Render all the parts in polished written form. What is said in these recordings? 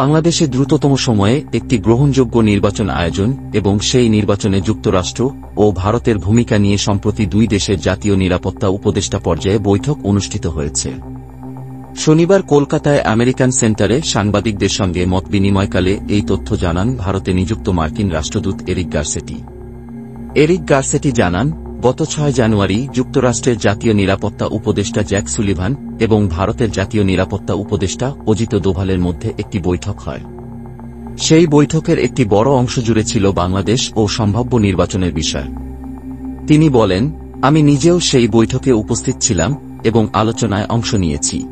বাংলাদেশে দ্রুততম সময়ে একটি গ্রহণযোগ্য নির্বাচন আয়োজন এবং সেই নির্বাচনে যুক্তরাষ্ট্র ও ভারতের ভূমিকা নিয়ে সম্প্রতি দুই দেশের জাতীয় নিরাপত্তা উপদেষ্টা পর্যায়ে বৈঠক অনুষ্ঠিত হয়েছে। শনিবার কলকাতায় আমেরিকান সেন্টারে সাংবাদিকদের সঙ্গে মতবিনিময়কালে এই তথ্য জানান ভারতে নিযুক্ত মার্কিন রাষ্ট্রদূত এরিক গারসেটি। এরিক গারসেটি জানান, গত 6 জানুয়ারি যুক্তরাষ্ট্রের জাতীয় নিরাপত্তা উপদেষ্টা জ্যাক সুলিভান এবং ভারতের জাতীয় নিরাপত্তা উপদেষ্টা অজিত দোভালের মধ্যে একটি বৈঠক হয়। সেই বৈঠকের একটি বড় অংশ জুড়ে ছিল বাংলাদেশ ও সম্ভাব্য নির্বাচনের বিষয়। তিনি বলেন, আমি নিজেও সেই বৈঠকে উপস্থিত ছিলাম এবং আলোচনায় অংশ নিয়েছি।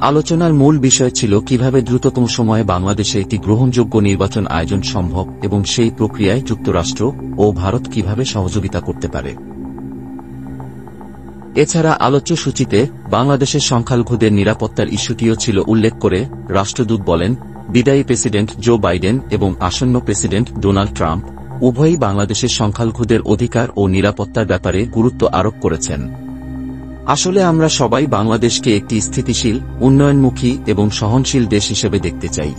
আলোচনার মূল বিষয় ছিল কিভাবে দ্রুততম সময়ে বাংলাদেশে একটি গ্রহণযোগ্য নির্বাচন আয়োজন সম্ভব এবং সেই প্রক্রিয়ায় যুক্তরাষ্ট্র ও ভারত কিভাবে সহযোগিতা করতে পারে। এছাড়া আলোচ্য সূচিতে বাংলাদেশের সংখ্যালঘুদের নিরাপত্তার ইস্যুটিও ছিল উল্লেখ করে রাষ্ট্রদূত বলেন, বিদায়ী প্রেসিডেন্ট জো বাইডেন এবং আসন্ন প্রেসিডেন্ট ডোনাল্ড ট্রাম্প উভয়ই বাংলাদেশের সংখ্যালঘুদের অধিকার ও নিরাপত্তার ব্যাপারে গুরুত্ব আরোপ করেছেন। আসলে আমরা সবাই বাংলাদেশকে একটি স্থিতিশীল, উন্নয়নমুখী এবং সহনশীল দেশ হিসেবে দেখতে চাই।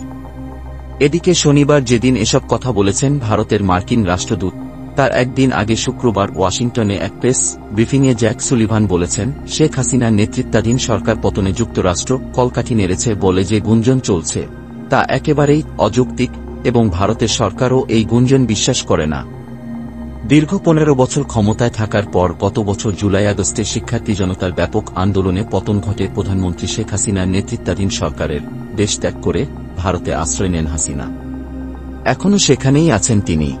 এদিকে শনিবার যেদিন এসব কথা বলেছেন ভারতের মার্কিন রাষ্ট্রদূত, তার একদিন আগে শুক্রবার ওয়াশিংটনে এক প্রেস ব্রিফিংয়ে জ্যাক সুলিভান বলেছেন, শেখ হাসিনার নেতৃত্বাধীন সরকার পতনে যুক্তরাষ্ট্র কলকাঠি নেড়েছে বলে যে গুঞ্জন চলছে তা একেবারেই অযৌক্তিক এবং ভারতের সরকারও এই গুঞ্জন বিশ্বাস করে না। দীর্ঘ 15 বছর ক্ষমতায় থাকার পর গত বছর জুলাই-আগস্টে শিক্ষার্থী জনতার ব্যাপক আন্দোলনে পতন ঘটে প্রধানমন্ত্রী শেখ হাসিনার নেতৃত্বাধীন সরকারের। দেশ ত্যাগ করে ভারতে আশ্রয় নেন হাসিনা। এখনও সেখানেই আছেন তিনি।